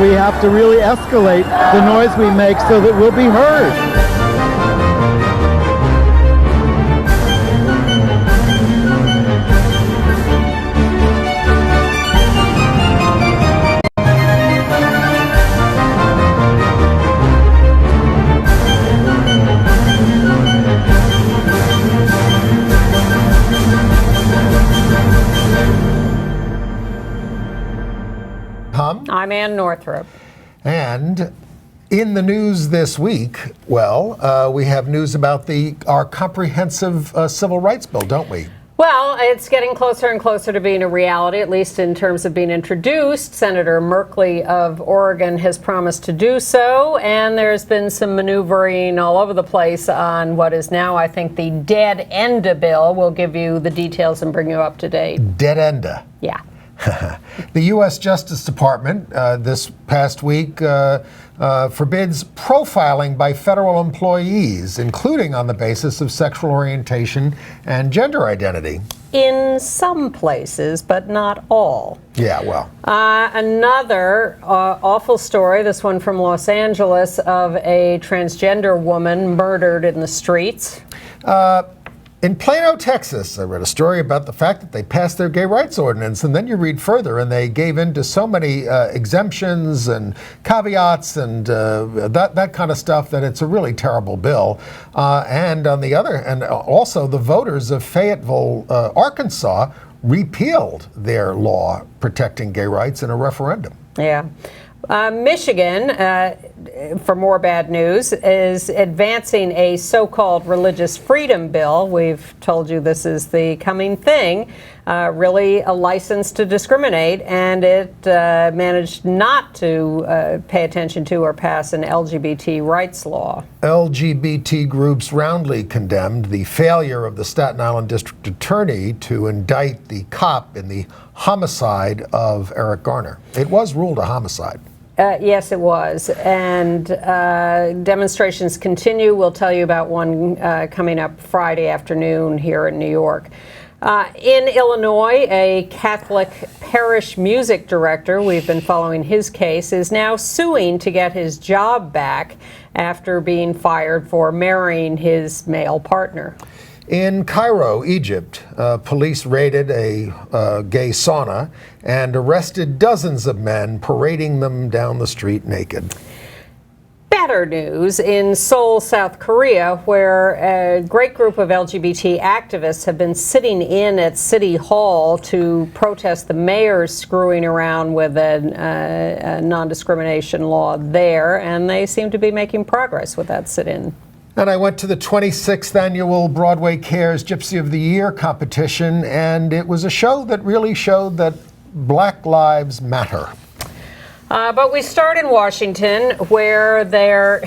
we have to really escalate the noise we make so that we'll be heard. I'm Ann Northrup. And in the news this week, well, we have news about our comprehensive civil rights bill, don't we? Well, it's getting closer and closer to being a reality, at least in terms of being introduced. Senator Merkley of Oregon has promised to do so, and there's been some maneuvering all over the place on what is now, I think, the dead-enda bill. We'll give you the details and bring you up to date. Dead-enda? Yeah. The U.S. Justice Department this past week forbids profiling by federal employees, including on the basis of sexual orientation and gender identity. In some places, but not all. Yeah, well. Another awful story, this one from Los Angeles, of a transgender woman murdered in the streets. In Plano, Texas, I read a story about the fact that they passed their gay rights ordinance, and then you read further, and they gave in to so many exemptions and caveats and that kind of stuff that it's a really terrible bill. And on the other, and also the voters of Fayetteville, Arkansas, repealed their law protecting gay rights in a referendum. Yeah. Michigan, for more bad news, is advancing a so-called religious freedom bill. We've told you this is the coming thing, really a license to discriminate, and it managed not to pay attention to or pass an LGBT rights law. LGBT groups roundly condemned the failure of the Staten Island District Attorney to indict the cop in the homicide of Eric Garner. It was ruled a homicide. Yes, it was. And demonstrations continue. We'll tell you about one coming up Friday afternoon here in New York. In Illinois, a Catholic parish music director, we've been following his case, is now suing to get his job back after being fired for marrying his male partner. In Cairo, Egypt, police raided a gay sauna and arrested dozens of men, parading them down the street naked. Better news in Seoul, South Korea, where a great group of LGBT activists have been sitting in at City Hall to protest the mayor's screwing around with a non-discrimination law there, and they seem to be making progress with that sit-in. And I went to the 26th annual Broadway Cares Gypsy of the Year competition, and it was a show that really showed that Black lives matter. But we start in Washington, where there,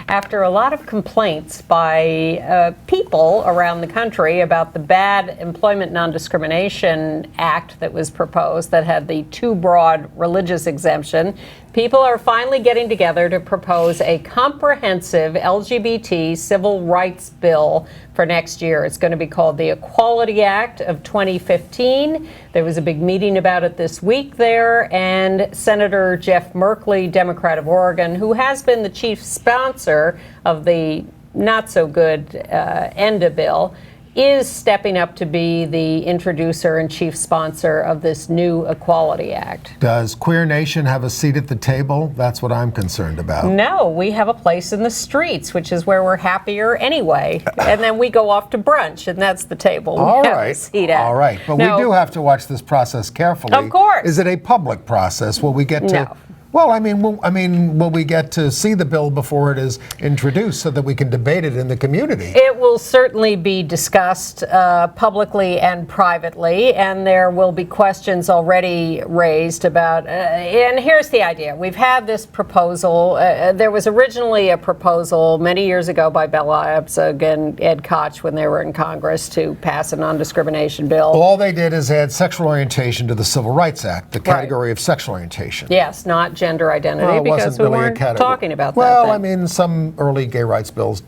after a lot of complaints by people around the country about the bad Employment Non-Discrimination Act that was proposed that had the too broad religious exemption, people are finally getting together to propose a comprehensive LGBT civil rights bill for next year. It's going to be called the Equality Act of 2015. There was a big meeting about it this week there, and Senator Jeff Merkley, Democrat of Oregon, who has been the chief sponsor of the not-so-good ENDA bill, is stepping up to be the introducer and chief sponsor of this new Equality Act. Does Queer Nation have a seat at the table? That's what I'm concerned about. No, we have a place in the streets, which is where we're happier anyway. And then we go off to brunch, and that's the table we have a seat at. All right, but we do have to watch this process carefully. Of course. Is it a public process? Will we get to... No. Well, will we get to see the bill before it is introduced so that we can debate it in the community? It will certainly be discussed publicly and privately, and there will be questions already raised about, and here's the idea. We've had this proposal. There was originally a proposal many years ago by Bella Abzug and Ed Koch when they were in Congress to pass a non-discrimination bill. All they did is add sexual orientation to the Civil Rights Act, the category of sexual orientation. Yes, not gender identity, because we weren't talking about that. Well, I mean, some early gay rights bills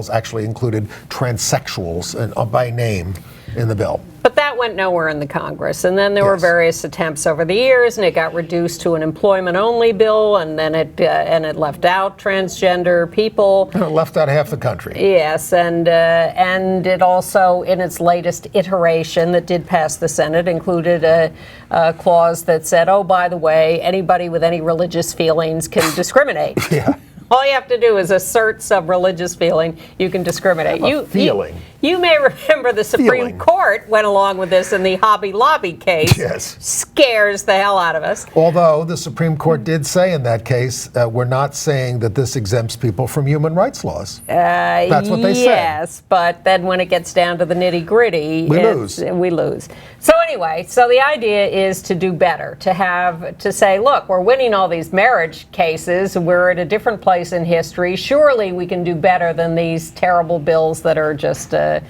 actually included transsexuals by name. in the bill. But that went nowhere in the Congress. And then there were Yes. various attempts over the years, and it got reduced to an employment-only bill, and then it left out transgender people. And it left out half the country. Yes, and it also, in its latest iteration that did pass the Senate, included a clause that said, oh, by the way, anybody with any religious feelings can discriminate. Yeah. All you have to do is assert some religious feeling, you can discriminate. Feeling. You may remember the Supreme Court went along with this in the Hobby Lobby case. Yes. Scares the hell out of us. Although the Supreme Court did say in that case, we're not saying that this exempts people from human rights laws. That's what they said. Yes, but then when it gets down to the nitty-gritty, we lose. So anyway, so the idea is to do better, to say, look, we're winning all these marriage cases, we're at a different place in history. Surely we can do better than these terrible bills that are just a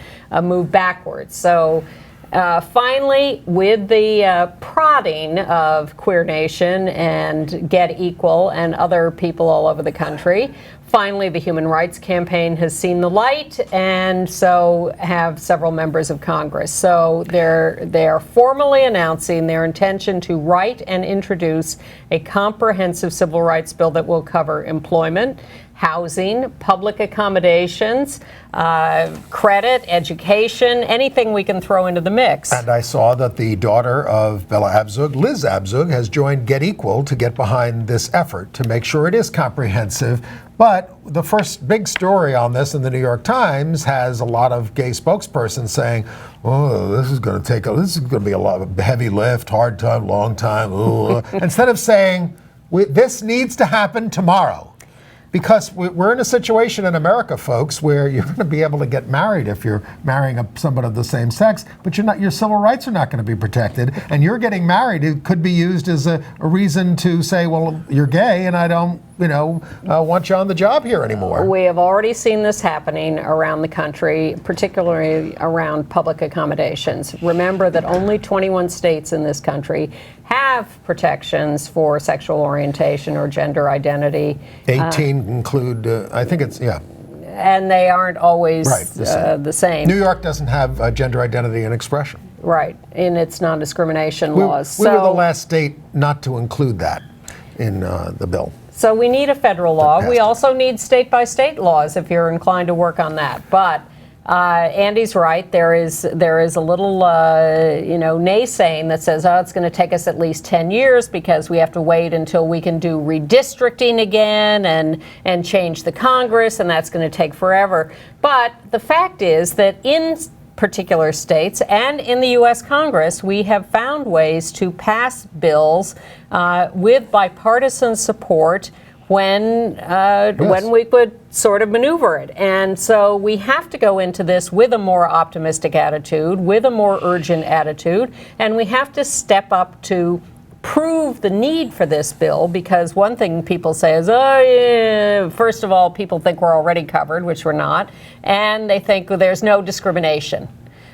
move backwards. So finally, with the prodding of Queer Nation and Get Equal and other people all over the country, finally the Human Rights Campaign has seen the light, and so have several members of Congress. So they're formally announcing their intention to write and introduce a comprehensive civil rights bill that will cover employment, housing, public accommodations, credit, education, anything we can throw into the mix. And I saw that the daughter of Bella Abzug, Liz Abzug, has joined Get Equal to get behind this effort to make sure it is comprehensive. But the first big story on this in the New York Times has a lot of gay spokespersons saying, oh, this is going to be a lot of heavy lift, hard time, long time, instead of saying, this needs to happen tomorrow. Because we're in a situation in America, folks, where you're going to be able to get married if you're marrying someone of the same sex, but your civil rights are not going to be protected. And you're getting married, it could be used as a reason to say, well, you're gay and I don't, want you on the job here anymore. We have already seen this happening around the country, particularly around public accommodations. Remember that only 21 states in this country have protections for sexual orientation or gender identity. 18 include, I think it's, yeah. And they aren't always the same. New York doesn't have gender identity and expression. Right, in its non-discrimination laws. We were the last state not to include that in the bill. So we need a federal law. We also need state-by-state laws if you're inclined to work on that. But Andy's right. There is a little, naysaying that says, oh, it's going to take us at least 10 years because we have to wait until we can do redistricting again and change the Congress, and that's going to take forever. But the fact is that in particular states and in the U.S. Congress, we have found ways to pass bills with bipartisan support when we could sort of maneuver it. And so we have to go into this with a more optimistic attitude, with a more urgent attitude, and we have to step up to prove the need for this bill, because one thing people say is, oh, yeah, first of all, people think we're already covered, which we're not, and they think there's no discrimination.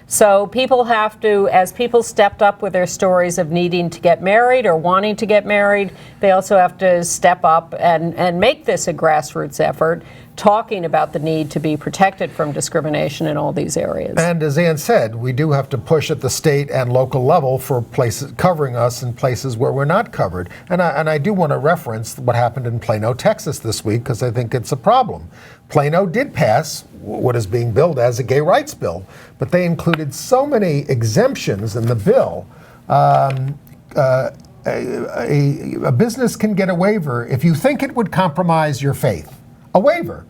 So people have to, as people stepped up with their stories of needing to get married or wanting to get married, they also have to step up and make this a grassroots effort, talking about the need to be protected from discrimination in all these areas. And as Ann said, we do have to push at the state and local level for places covering us in places where we're not covered. And I do want to reference what happened in Plano, Texas this week, because I think it's a problem. Plano did pass what is being billed as a gay rights bill, but they included so many exemptions in the bill. A business can get a waiver if you think it would compromise your faith. A waiver.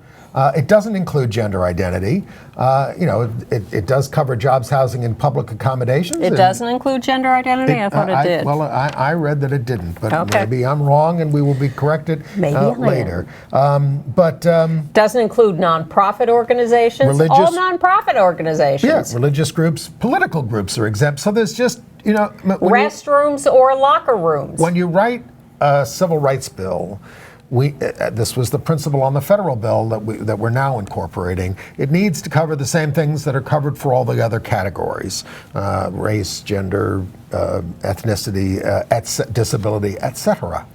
It doesn't include gender identity. It does cover jobs, housing, and public accommodations. It doesnn't include gender identity? I thought it did. Well, I read that it didn't, but maybe I'm wrong and we will be corrected later. Doesn't include nonprofit organizations? All nonprofit organizations. Yeah, religious groups, political groups are exempt. So there's just, restrooms or locker rooms. When you write a civil rights bill, this was the principle on the federal bill that we're now incorporating. It needs to cover the same things that are covered for all the other categories: race, gender, ethnicity, disability, etc.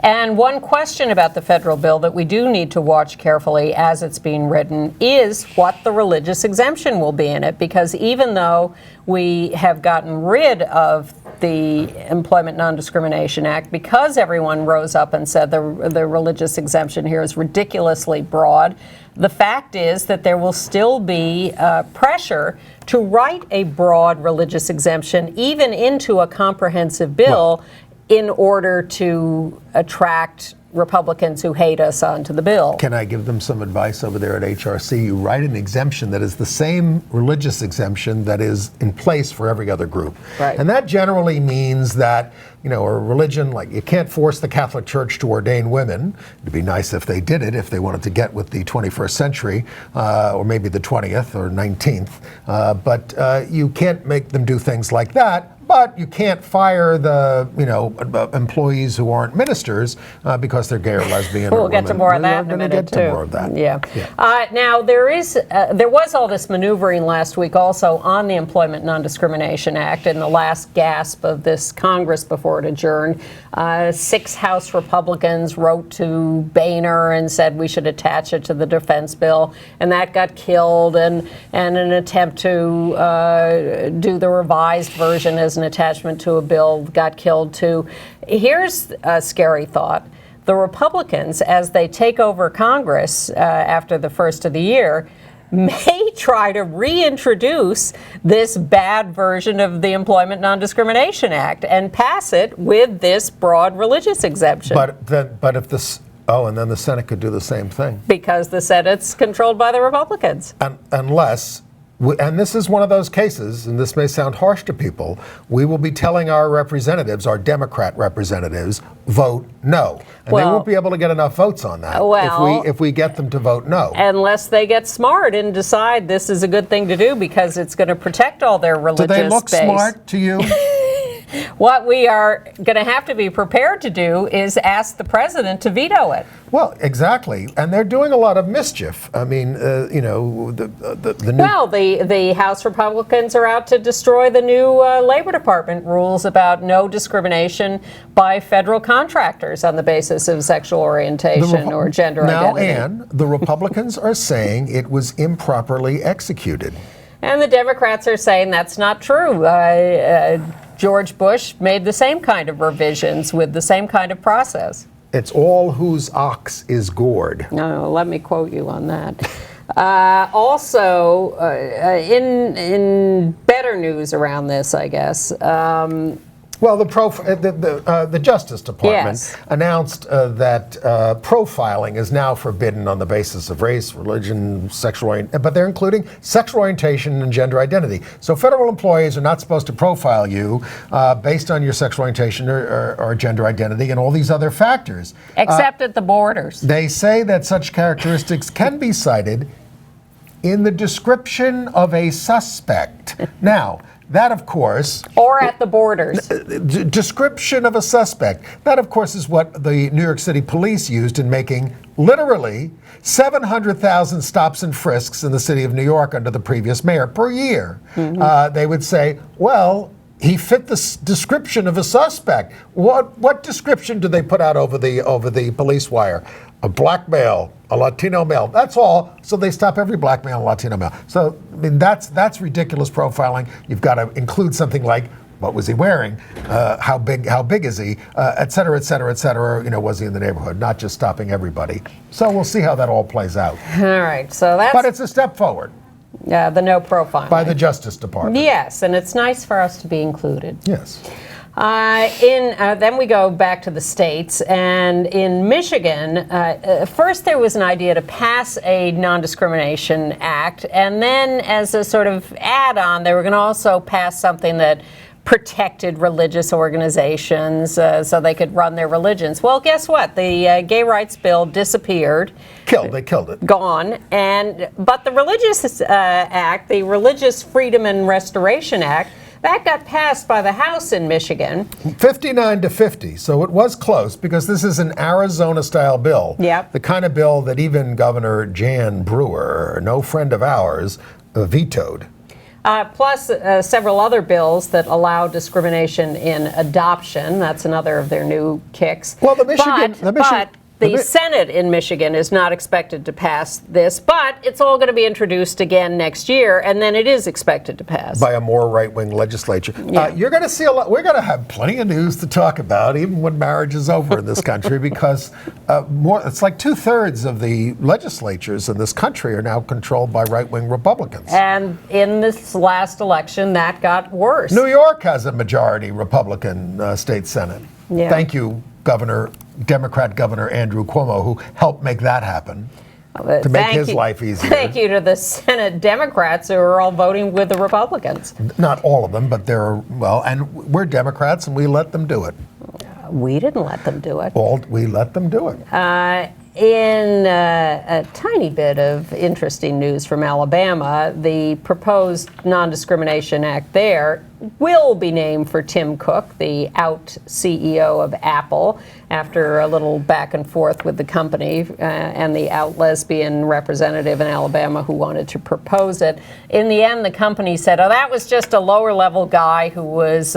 And one question about the federal bill that we do need to watch carefully as it's being written is what the religious exemption will be in it. Because even though we have gotten rid of the Employment Non-Discrimination Act, because everyone rose up and said the religious exemption here is ridiculously broad, the fact is that there will still be pressure to write a broad religious exemption even into a comprehensive bill in order to attract Republicans who hate us onto the bill. Can I give them some advice over there at HRC? You write an exemption that is the same religious exemption that is in place for every other group. Right. And that generally means that, a religion, like you can't force the Catholic Church to ordain women. It'd be nice if they did it, if they wanted to get with the 21st century, or maybe the 20th or 19th. But you can't make them do things like that. But you can't fire the, employees who aren't ministers because they're gay or lesbian. We'll or get to women. more of that in a We're gonna minute, get to too. more of that. Yeah. Now, there was all this maneuvering last week also on the Employment Non-Discrimination Act in the last gasp of this Congress before it adjourned. 6 House Republicans wrote to Boehner and said we should attach it to the defense bill, and that got killed, and an attempt to do the revised version as an attachment to a bill got killed too. Here's a scary thought. The Republicans, as they take over Congress after the first of the year, may try to reintroduce this bad version of the Employment Non-Discrimination Act and pass it with this broad religious exemption. But if this, and then the Senate could do the same thing. Because the Senate's controlled by the Republicans. Unless, and this is one of those cases, and this may sound harsh to people, we will be telling our representatives, our Democrat representatives, vote no. And they won't be able to get enough votes on that if we get them to vote no. Unless they get smart and decide this is a good thing to do because it's going to protect all their religious base. Do they look smart to you? What we are going to have to be prepared to do is ask the president to veto it. Well, exactly. And they're doing a lot of mischief. I mean, the new... Well, the House Republicans are out to destroy the new Labor Department rules about no discrimination by federal contractors on the basis of sexual orientation or gender identity. Now, Ann, the Republicans are saying it was improperly executed. And the Democrats are saying that's not true. George Bush made the same kind of revisions with the same kind of process. It's all whose ox is gored. No, let me quote you on that. Also, in better news around this, I guess. Well, the Justice Department announced that profiling is now forbidden on the basis of race, religion, sexual orientation, but they're including sexual orientation and gender identity. So federal employees are not supposed to profile you based on your sexual orientation or gender identity and all these other factors. Except at the borders. They say that such characteristics can be cited in the description of a suspect. Now, that, of course... Or at the borders. Description of a suspect. That, of course, is what the New York City police used in making, literally, 700,000 stops and frisks in the city of New York under the previous mayor per year. Mm-hmm. They would say, well, he fit the description of a suspect. What description do they put out over the police wire? A black male, a Latino male. That's all. So they stop every black male and Latino male. So I mean, that's ridiculous profiling. You've got to include something like, what was he wearing? How big is he? Et cetera, et cetera, et cetera. Was he in the neighborhood? Not just stopping everybody. So we'll see how that all plays out. All right. So that's. But it's a step forward. Yeah, the no profiling. By the Justice Department. Yes, and it's nice for us to be included. Yes. Then we go back to the states, and in Michigan, first there was an idea to pass a non-discrimination act, and then as a sort of add-on, they were going to also pass something that protected religious organizations so they could run their religions. Well, guess what? The gay rights bill disappeared. They killed it. Gone. But the Religious Act, the Religious Freedom and Restoration Act, that got passed by the House in Michigan. 59-50, so it was close because this is an Arizona-style bill. Yep. The kind of bill that even Governor Jan Brewer, no friend of ours, vetoed. Plus several other bills that allow discrimination in adoption. That's another of their new kicks. Well, the Senate in Michigan is not expected to pass this, but it's all going to be introduced again next year, and then it is expected to pass. By a more right-wing legislature. Yeah. You're going to see a lot. We're going to have plenty of news to talk about, even when marriage is over in this country, because it's like 2/3 of the legislatures in this country are now controlled by right-wing Republicans. And in this last election, that got worse. New York has a majority Republican state Senate. Yeah. Thank you, Democrat Governor Andrew Cuomo, who helped make that happen. To make his life easier. Thank you to the Senate Democrats who are all voting with the Republicans. Not all of them, but and we're Democrats and we let them do it. We didn't let them do it. We let them do it. In a tiny bit of interesting news from Alabama, the proposed Non-Discrimination Act there will be named for Tim Cook, the out CEO of Apple, after a little back and forth with the company and the out lesbian representative in Alabama who wanted to propose it. In the end, the company said, that was just a lower level guy who was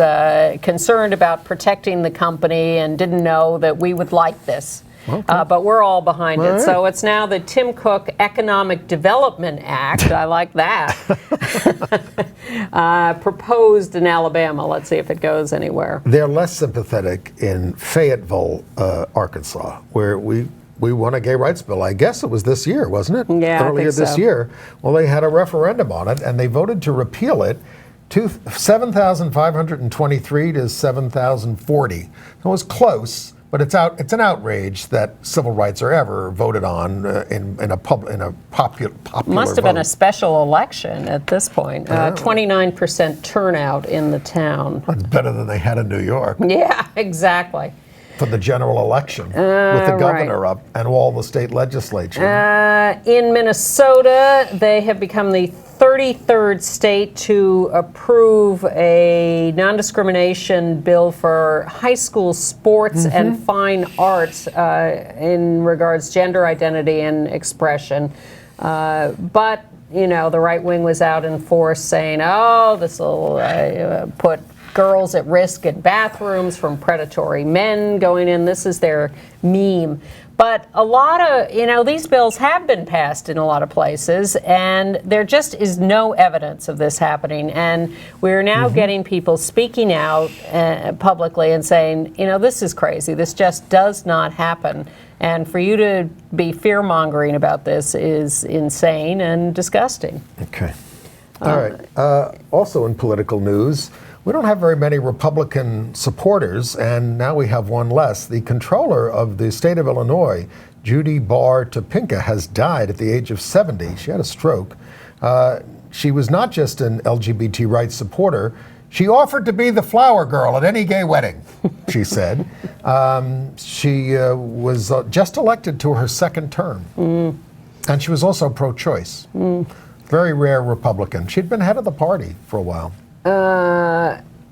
concerned about protecting the company and didn't know that we would like this. Okay. But we're all behind it. Right. So it's now the Tim Cook Economic Development Act. I like that. Proposed in Alabama. Let's see if it goes anywhere. They're less sympathetic in Fayetteville, Arkansas, where we won a gay rights bill. I guess it was this year, wasn't it? Yeah, earlier this year. Well, they had a referendum on it, and they voted to repeal it. 7,523 to 7,040. It was close. But it's an outrage that civil rights are ever voted on in a popular Must have been a special election at this point. 29% turnout in the town. That's better than they had in New York. Yeah, exactly. For the general election, with the governor up and all the state legislature. In Minnesota, they have become the 33rd state to approve a non-discrimination bill for high school sports and fine arts in regards gender identity and expression. But, the right wing was out in force saying, this will put girls at risk in bathrooms from predatory men going in. This is their meme. But a lot of, these bills have been passed in a lot of places, and there just is no evidence of this happening. And we're now getting people speaking out publicly and saying, this is crazy. This just does not happen. And for you to be fear-mongering about this is insane and disgusting. Okay. All right. Also in political news, we don't have very many Republican supporters, and now we have one less. The controller of the state of Illinois, Judy Barr Topinka, has died at the age of 70. She had a stroke. She was not just an LGBT rights supporter. She offered to be the flower girl at any gay wedding, she said. She was just elected to her second term. And she was also pro-choice. Very rare Republican. She'd been head of the party for a while.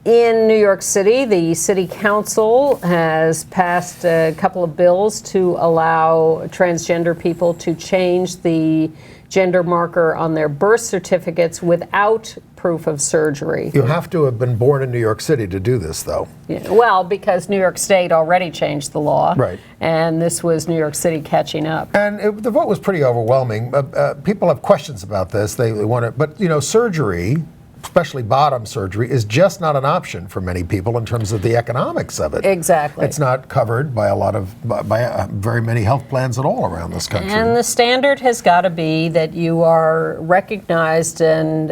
In New York City, the city council has passed a couple of bills to allow transgender people to change the gender marker on their birth certificates without proof of surgery. You have to have been born in New York City to do this, though. Yeah, well, because New York State already changed the law. Right. And this was New York City catching up. And the vote was pretty overwhelming. People have questions about this. They want it, but surgery, especially bottom surgery, is just not an option for many people in terms of the economics of it. Exactly. It's not covered by very many health plans at all around this country. And the standard has got to be that you are recognized and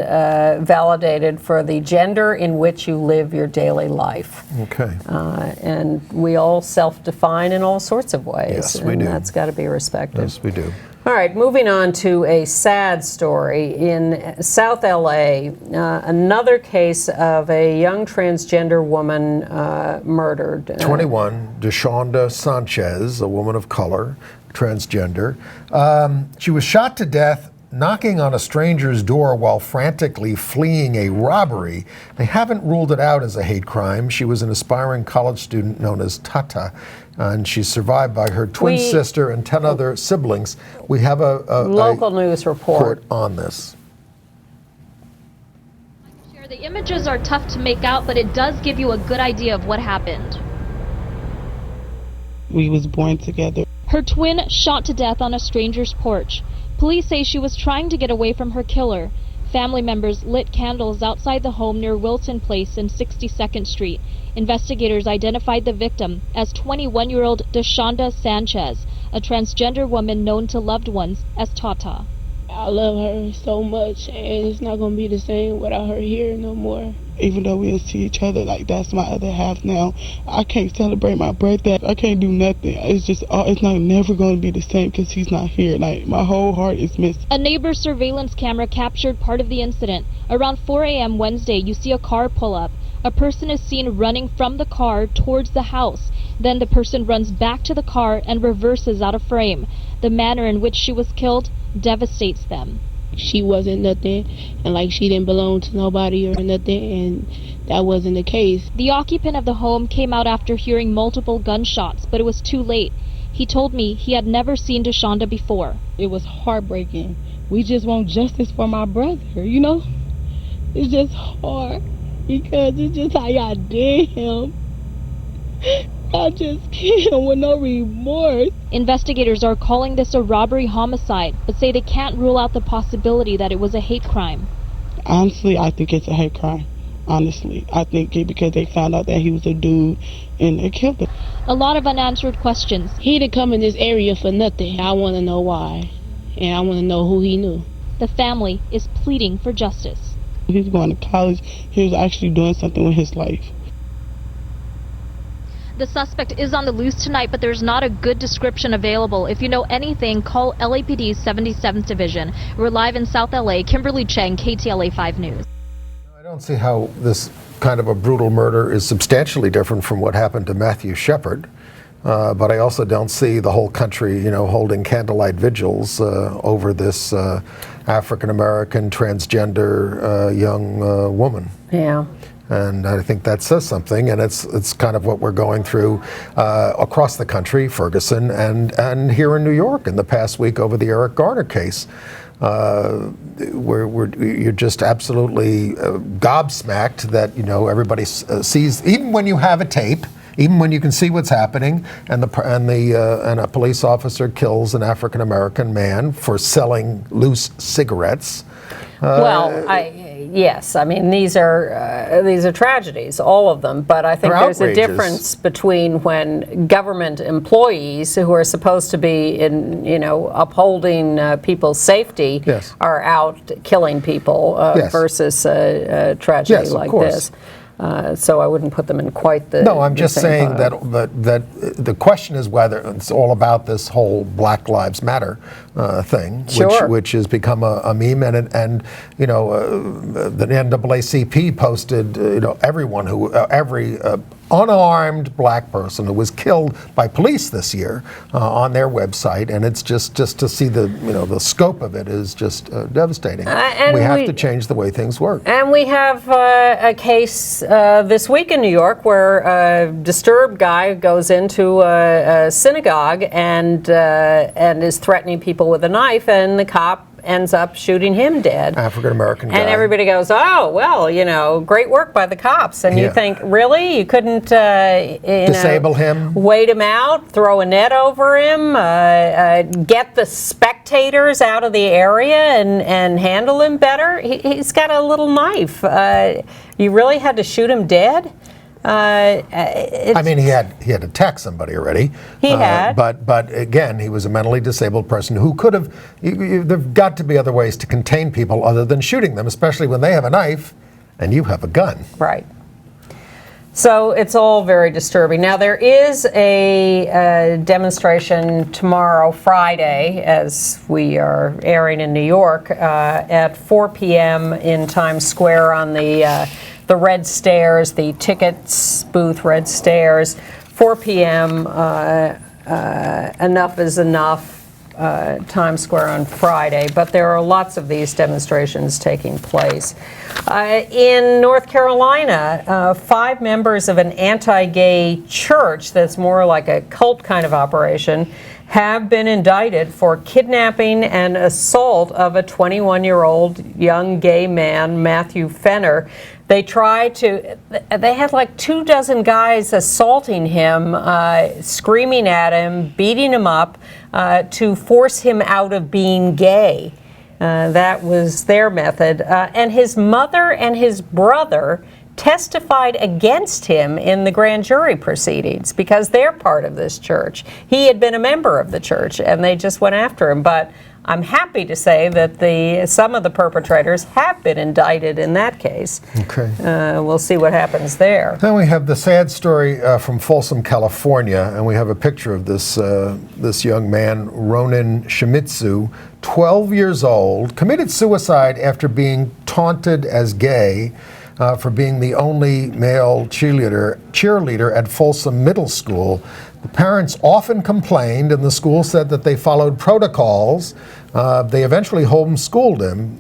validated for the gender in which you live your daily life. Okay. And we all self-define in all sorts of ways. Yes, we do. And that's got to be respected. Yes, we do. All right, moving on to a sad story. In South LA, another case of a young transgender woman murdered. 21, Deshawnda Sanchez, a woman of color, transgender. She was shot to death knocking on a stranger's door while frantically fleeing a robbery. They haven't ruled it out as a hate crime. She was an aspiring college student known as Tata, and she's survived by her twin sister and 10 other siblings. We have a local news report on this. The images are tough to make out, but it does give you a good idea of what happened. We was born together. Her twin shot to death on a stranger's porch. Police say she was trying to get away from her killer. Family members lit candles outside the home near Wilson Place and 62nd Street. Investigators identified the victim as 21-year-old Deshonda Sanchez, a transgender woman known to loved ones as Tata. I love her so much, and it's not going to be the same without her here no more. Even though we'll see each other, like that's my other half now. I can't celebrate my birthday. I can't do nothing. It's just, it's not never going to be the same because he's not here. Like, my whole heart is missing. A neighbor's surveillance camera captured part of the incident. Around 4 a.m. Wednesday, you see a car pull up. A person is seen running from the car towards the house. Then the person runs back to the car and reverses out of frame. The manner in which she was killed devastates them. She wasn't nothing, and like she didn't belong to nobody or nothing, and that wasn't the case. The occupant of the home came out after hearing multiple gunshots, but it was too late. He told me he had never seen Deshonda before. It was heartbreaking. We just want justice for my brother, you know? It's just hard because it's just how y'all did him. I just can't with no remorse. Investigators are calling this a robbery homicide, but say they can't rule out the possibility that it was a hate crime. Honestly, I think it's a hate crime. Honestly, I think it because they found out that he was a dude and they killed him. A lot of unanswered questions. He didn't come in this area for nothing. I want to know why, and I want to know who he knew. The family is pleading for justice. He was going to college. He was actually doing something with his life. The suspect is on the loose tonight, but there's not a good description available. If you know anything, call LAPD's 77th Division. We're live in South LA. Kimberly Cheng, KTLA 5 News. I don't see how this kind of a brutal murder is substantially different from what happened to Matthew Shepard. But I also don't see the whole country, holding candlelight vigils over this African-American transgender young woman. Yeah. And I think that says something, and it's kind of what we're going through across the country, Ferguson, and here in New York in the past week over the Eric Garner case. You're just absolutely gobsmacked that everybody sees, even when you have a tape, even when you can see what's happening, and a police officer kills an African American man for selling loose cigarettes. Yes, I mean these are tragedies, all of them. But I think there's a difference between when government employees who are supposed to be upholding people's safety are out killing people versus a tragedy like this. So I wouldn't put them in quite the. No, I'm just saying that the question is whether it's all about this whole Black Lives Matter thing, which has become a meme, and the NAACP posted everyone every unarmed black person who was killed by police this year on their website, and it's just to see the scope of it is just devastating. We have to change the way things work. And we have a case this week in New York where a disturbed guy goes into a synagogue and is threatening people with a knife, and the cop ends up shooting him dead. African-American guy. And everybody goes, oh, well, great work by the cops. And you think, really? You couldn't disable him? Wait him out, throw a net over him, get the spectators out of the area and handle him better? He's got a little knife. You really had to shoot him dead? I mean, he had attacked somebody already. He had. But again, he was a mentally disabled person who could have. There've got to be other ways to contain people other than shooting them, especially when they have a knife and you have a gun. Right. So it's all very disturbing. Now, there is a demonstration tomorrow, Friday, as we are airing in New York, at 4 p.m. in Times Square on the red stairs, the tickets booth red stairs. 4 p.m. Enough is enough. Times Square on Friday, but there are lots of these demonstrations taking place. In North Carolina, 5 members of an anti-gay church that's more like a cult kind of operation have been indicted for kidnapping and assault of a 21-year-old young gay man, Matthew Fenner. They had like 24 guys assaulting him, screaming at him, beating him up to force him out of being gay. That was their method. And his mother and his brother testified against him in the grand jury proceedings because they're part of this church. He had been a member of the church, and they just went after him. But I'm happy to say that some of the perpetrators have been indicted in that case. Okay. We'll see what happens there. Then we have the sad story from Folsom, California, and we have a picture of this young man, Ronin Shimizu, 12 years old, committed suicide after being taunted as gay for being the only male cheerleader at Folsom Middle School. The parents often complained, and the school said that they followed protocols. They eventually homeschooled him,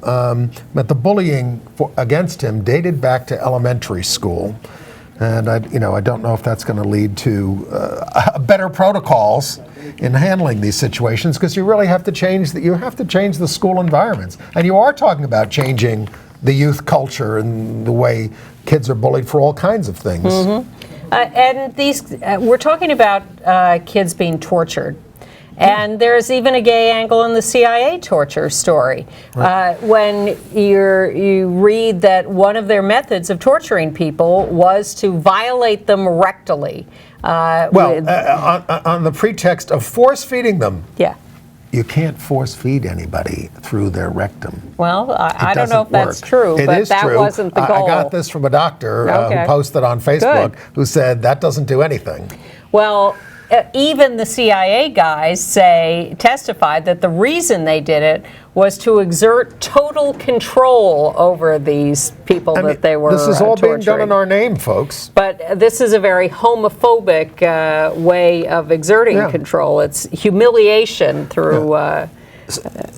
but the bullying against him dated back to elementary school. And I don't know if that's going to lead to better protocols in handling these situations, because you really have to change the school environments. And you are talking about changing the youth culture and the way kids are bullied for all kinds of things. Mm-hmm. And we're talking about kids being tortured. And there's even a gay angle in the CIA torture story. Right. When you read that one of their methods of torturing people was to violate them rectally. On the pretext of force feeding them. Yeah. You can't force feed anybody through their rectum. Well, I don't know if that's true, but that wasn't the goal. I got this from a doctor who posted on Facebook who said that doesn't do anything. Well, even the CIA guys testified that the reason they did it was to exert total control over these people that they were This is all torturing. being done in our name, folks. But this is a very homophobic way of exerting control. It's humiliation through...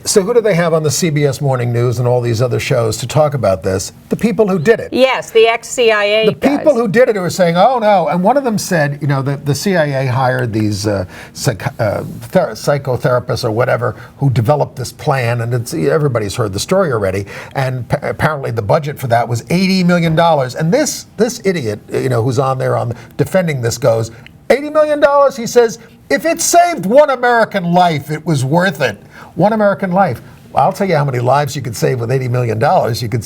So who do they have on the CBS Morning News and all these other shows to talk about this? The people who did it. Yes, the ex-CIA guys. The people who did it who were saying, oh no, and one of them said, the CIA hired these psychotherapists or whatever who developed this plan, and everybody's heard the story already, and apparently the budget for that was $80 million. And this idiot, who's on there defending this goes, $80 million, he says, if it saved one American life, it was worth it. One American life. I'll tell you how many lives you could save with $80 million. You could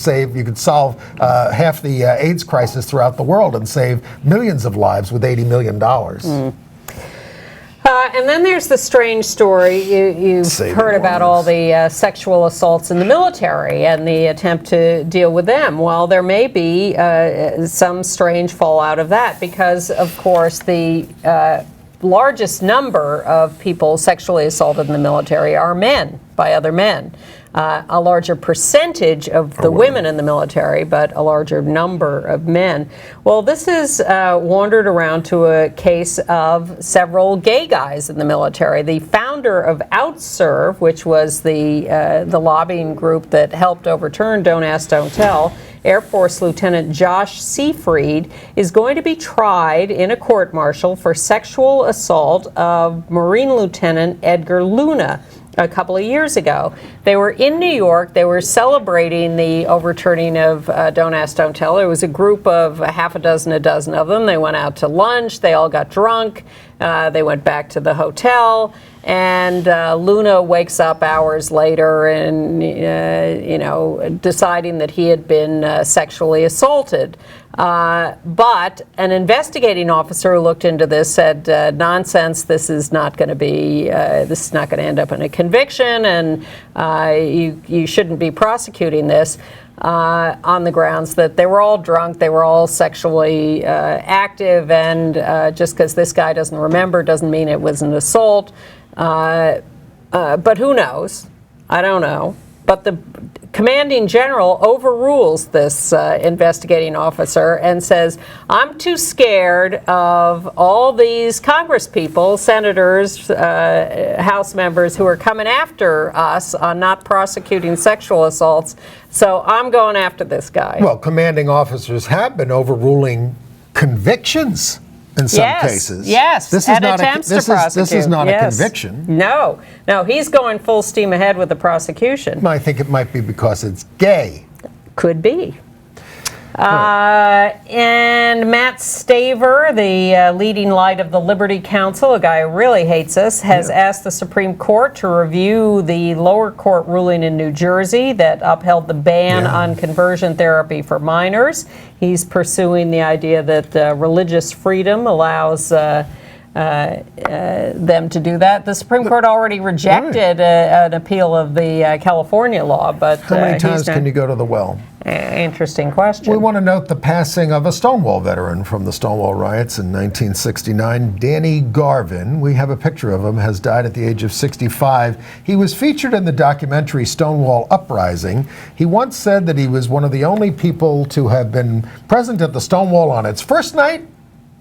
solve half the AIDS crisis throughout the world and save millions of lives with $80 million. And then there's the strange story. You've heard about all the sexual assaults in the military and the attempt to deal with them. Well, there may be some strange fallout of that because, of course, the largest number of people sexually assaulted in the military are men by other men. A larger percentage of the women in the military, but a larger number of men. Well, this has wandered around to a case of several gay guys in the military. The founder of OutServe, which was the lobbying group that helped overturn Don't Ask, Don't Tell, Air Force Lieutenant Josh Seafried is going to be tried in a court-martial for sexual assault of Marine Lieutenant Edgar Luna a couple of years ago. They were in New York. They were celebrating the overturning of Don't Ask, Don't Tell. There was a group of a dozen of them. They went out to lunch. They all got drunk. They went back to the hotel. And Luna wakes up hours later and, deciding that he had been sexually assaulted. But an investigating officer who looked into this said, nonsense, this is not going to end up in a conviction, and you shouldn't be prosecuting this on the grounds that they were all drunk, they were all sexually active, and just because this guy doesn't remember doesn't mean it was an assault. But who knows? I don't know. But the commanding general overrules this investigating officer and says, I'm too scared of all these Congress people, senators, House members who are coming after us on not prosecuting sexual assaults, so I'm going after this guy. Well, commanding officers have been overruling convictions in some cases. Yes, this is not a conviction. No, he's going full steam ahead with the prosecution. I think it might be because it's gay. Could be. And Matt Staver, the leading light of the Liberty Council, a guy who really hates us, has asked the Supreme Court to review the lower court ruling in New Jersey that upheld the ban on conversion therapy for minors. He's pursuing the idea that religious freedom allows them to do that. The Supreme Court already rejected an appeal of the California law, but how many times can you go to the well? Interesting question. We want to note the passing of a Stonewall veteran from the Stonewall riots in 1969, Danny Garvin. We have a picture of him, has died at the age of 65. He was featured in the documentary Stonewall Uprising. He once said that he was one of the only people to have been present at the Stonewall on its first night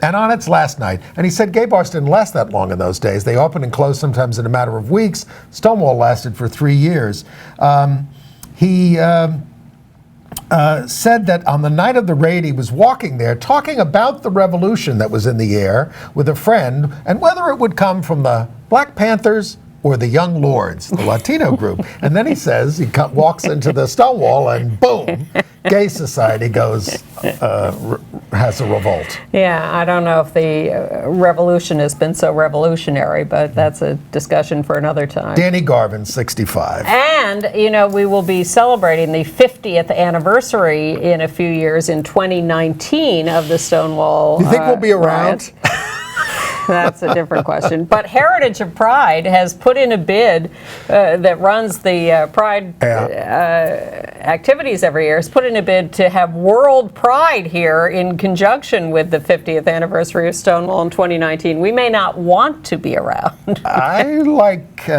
and on its last night. And he said gay bars didn't last that long in those days. They opened and closed sometimes in a matter of weeks. Stonewall lasted for 3 years. He said that on the night of the raid, he was walking there talking about the revolution that was in the air with a friend and whether it would come from the Black Panthers or the Young Lords, the Latino group. And then he says, he walks into the Stonewall and boom, gay society goes, has a revolt. Yeah, I don't know if the revolution has been so revolutionary, but that's a discussion for another time. Danny Garvin, 65. And, you know, we will be celebrating the 50th anniversary in a few years in 2019 of the Stonewall. You think we'll be around? That's a different question. But Heritage of Pride has put in a bid that runs the Pride activities every year, has put in a bid to have World Pride here in conjunction with the 50th anniversary of Stonewall in 2019. We may not want to be around. I like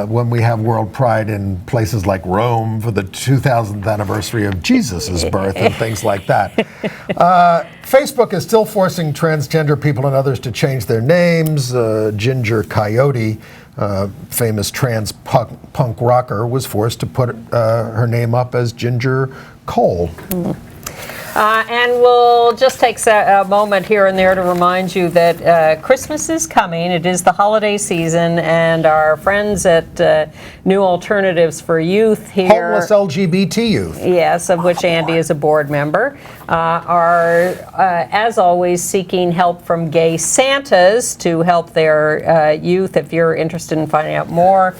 when we have World Pride in places like Rome for the 2000th anniversary of Jesus' birth and things like that. Facebook is still forcing transgender people and others to change their names. Ginger Coyote, famous trans punk rocker, was forced to put her name up as Ginger Cole. And we'll just take a moment here and there to remind you that Christmas is coming. It is the holiday season, and our friends at New Alternatives for Youth here, homeless LGBT youth, yes, of which Andy is a board member, are, as always, seeking help from gay Santas to help their youth. If you're interested in finding out more,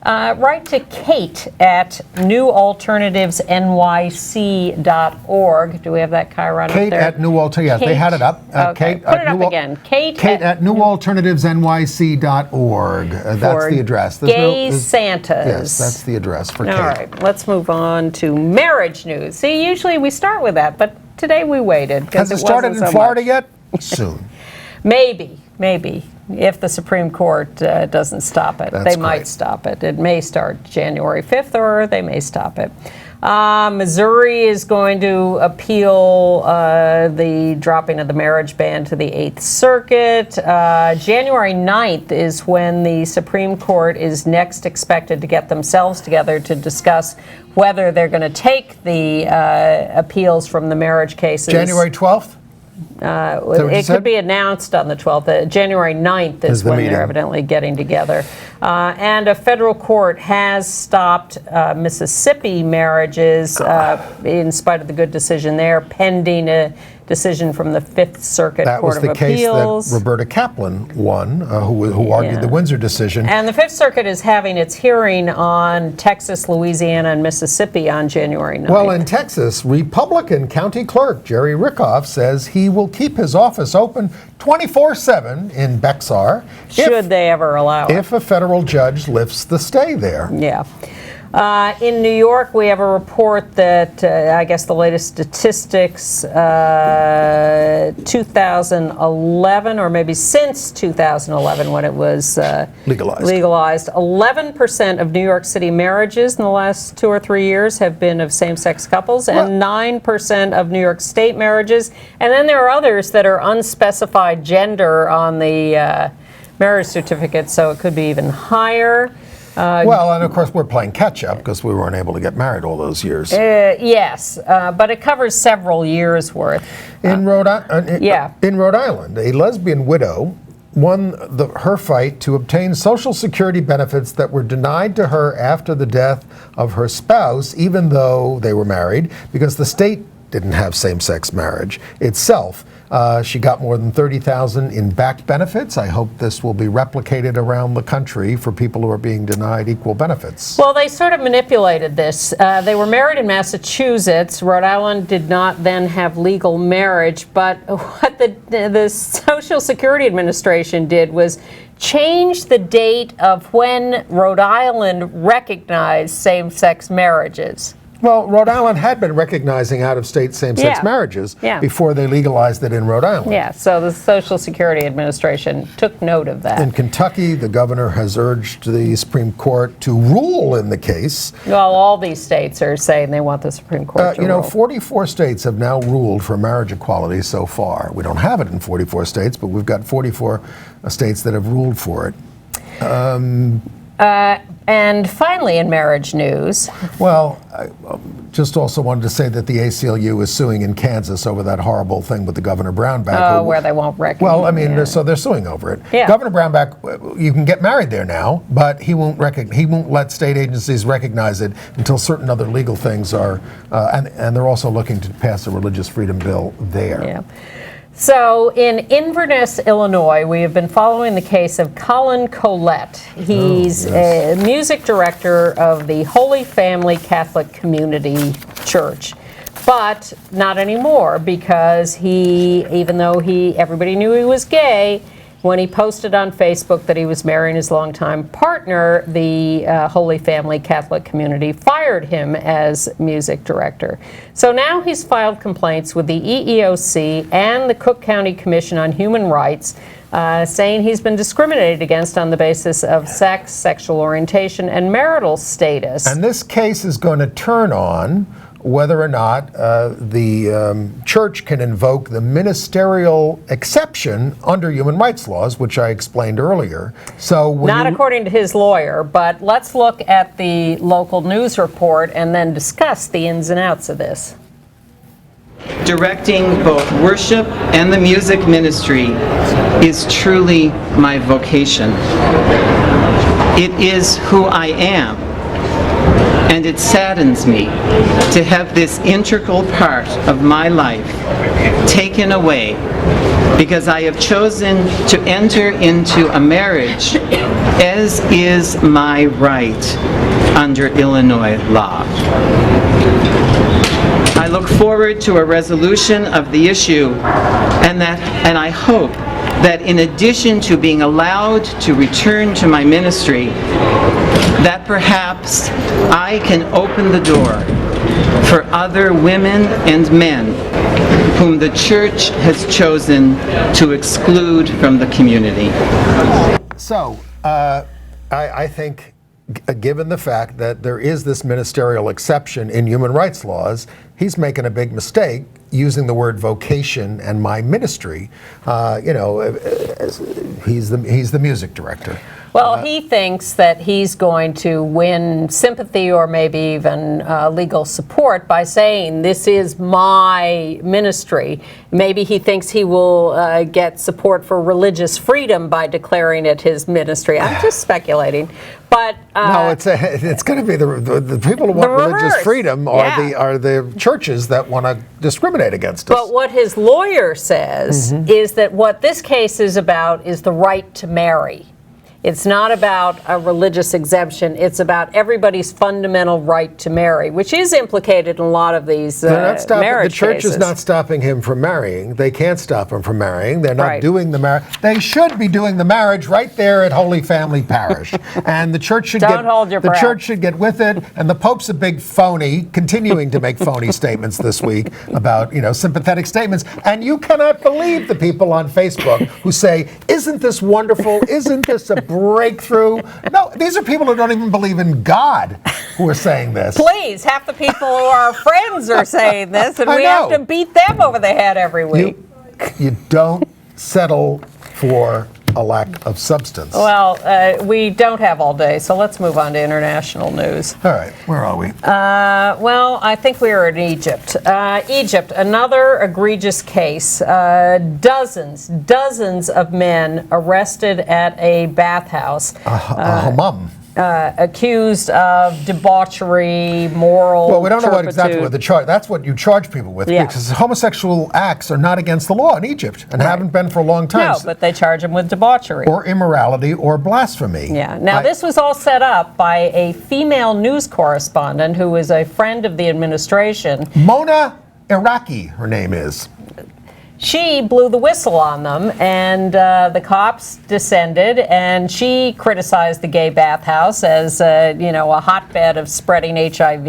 write to Kate at newalternativesnyc.org. Do we have that, Cairo, up there? Kate at New Alternatives. Yes, they had it up. Okay. Kate, put it up again. Kate at newalternativesnyc.org. That's the address. Gay Santas. Yes, that's the address for Kate. All right, let's move on to marriage news. See, usually we start with that, but today we waited. Has it started in Florida yet? Soon. Maybe. If the Supreme Court doesn't stop it. They might stop it. It may start January 5th, or they may stop it. Missouri is going to appeal the dropping of the marriage ban to the 8th Circuit. January 9th is when the Supreme Court is next expected to get themselves together to discuss whether they're going to take the appeals from the marriage cases. January 12th? It could be announced on the 12th. January 9th is when they're evidently getting together. And a federal court has stopped Mississippi marriages in spite of the good decision there, pending a decision from the Fifth Circuit Court of Appeals. That was the case that Roberta Kaplan won, who argued the Windsor decision. And the Fifth Circuit is having its hearing on Texas, Louisiana, and Mississippi on January 9th. Well, in Texas, Republican County Clerk Jerry Rickoff says he will keep his office open 24/7 in Bexar. Should they ever allow it. If a federal judge lifts the stay there. Yeah. In New York, we have a report that, I guess the latest statistics, 2011, or maybe since 2011 when it was legalized, 11% of New York City marriages in the last 2 or 3 years have been of same-sex couples, and 9% of New York State marriages. And then there are others that are unspecified gender on the marriage certificate, so it could be even higher. Well, and of course we're playing catch-up because we weren't able to get married all those years. Yes, but it covers several years' worth. In Rhode Island, a lesbian widow won her fight to obtain Social Security benefits that were denied to her after the death of her spouse, even though they were married, because the state didn't have same-sex marriage itself. She got more than $30,000 in back benefits. I hope this will be replicated around the country for people who are being denied equal benefits. Well, they sort of manipulated this. They were married in Massachusetts. Rhode Island did not then have legal marriage, but what the Social Security Administration did was change the date of when Rhode Island recognized same-sex marriages. Well, Rhode Island had been recognizing out-of-state same-sex Yeah. marriages Yeah. before they legalized it in Rhode Island. Yeah, so the Social Security Administration took note of that. In Kentucky, the governor has urged the Supreme Court to rule in the case. Well, all these states are saying they want the Supreme Court to rule. 44 states have now ruled for marriage equality so far. We don't have it in 44 states, but we've got 44 states that have ruled for it. And finally, in marriage news, Well, I just also wanted to say that the ACLU is suing in Kansas over that horrible thing with the Governor Brownback. where they won't recognize. Well, I mean, so they're suing over it. Yeah. Governor Brownback, you can get married there now, but he won't let state agencies recognize it until certain other legal things are, and they're also looking to pass a religious freedom bill there. Yeah. So in Inverness, Illinois, we have been following the case of Colin Collette. He's a music director of the Holy Family Catholic Community Church. But not anymore, because even though everybody knew he was gay, when he posted on Facebook that he was marrying his longtime partner, the Holy Family Catholic Community fired him as music director. So now he's filed complaints with the EEOC and the Cook County Commission on Human Rights, saying he's been discriminated against on the basis of sex, sexual orientation, and marital status. And this case is going to turn on whether or not the church can invoke the ministerial exception under human rights laws, which I explained earlier. So Not according to his lawyer, but let's look at the local news report and then discuss the ins and outs of this. Directing both worship and the music ministry is truly my vocation. It is who I am. And it saddens me to have this integral part of my life taken away because I have chosen to enter into a marriage as is my right under Illinois law. I look forward to a resolution of the issue and I hope that in addition to being allowed to return to my ministry, that perhaps I can open the door for other women and men whom the church has chosen to exclude from the community. So, I think, given the fact that there is this ministerial exception in human rights laws, he's making a big mistake using the word vocation and my ministry. He's the music director. Well, he thinks that he's going to win sympathy or maybe even legal support by saying, this is my ministry. Maybe he thinks he will get support for religious freedom by declaring it his ministry. I'm just speculating. But no, it's going to be the people who want religious freedom are the churches that want to discriminate against us. But what his lawyer says is that what this case is about is the right to marry. It's not about a religious exemption. It's about everybody's fundamental right to marry, which is implicated in a lot of these marriage The church cases. is not stopping him from marrying. They can't stop him from marrying. They're not Right. doing the marriage. They should be doing the marriage right there at Holy Family Parish, and the church should hold your breath. church should get with it. And the Pope's a big phony, continuing to make phony statements this week about sympathetic statements. And you cannot believe the people on Facebook who say, "Isn't this wonderful? Isn't this a breakthrough?" No, these are people who don't even believe in God who are saying this. Please, half the people who are our friends are saying this, and I we know. have to beat them over the head every week. You don't settle for a lack of substance. Well, we don't have all day, so let's move on to international news. All right, where are we? Well, I think we are in Egypt. Egypt, another egregious case. Dozens of men arrested at a bathhouse. A hammam. accused of debauchery, moral Well, we don't know what exactly turpitude. what the charge. That's what you charge people with, Yeah. because homosexual acts are not against the law in Egypt and haven't been for a long time. No, but they charge him with debauchery. Or immorality or blasphemy. Yeah. Now, this was all set up by a female news correspondent who is a friend of the administration. Mona Iraqi, her name is. She blew the whistle on them, and the cops descended, and she criticized the gay bathhouse as, a hotbed of spreading HIV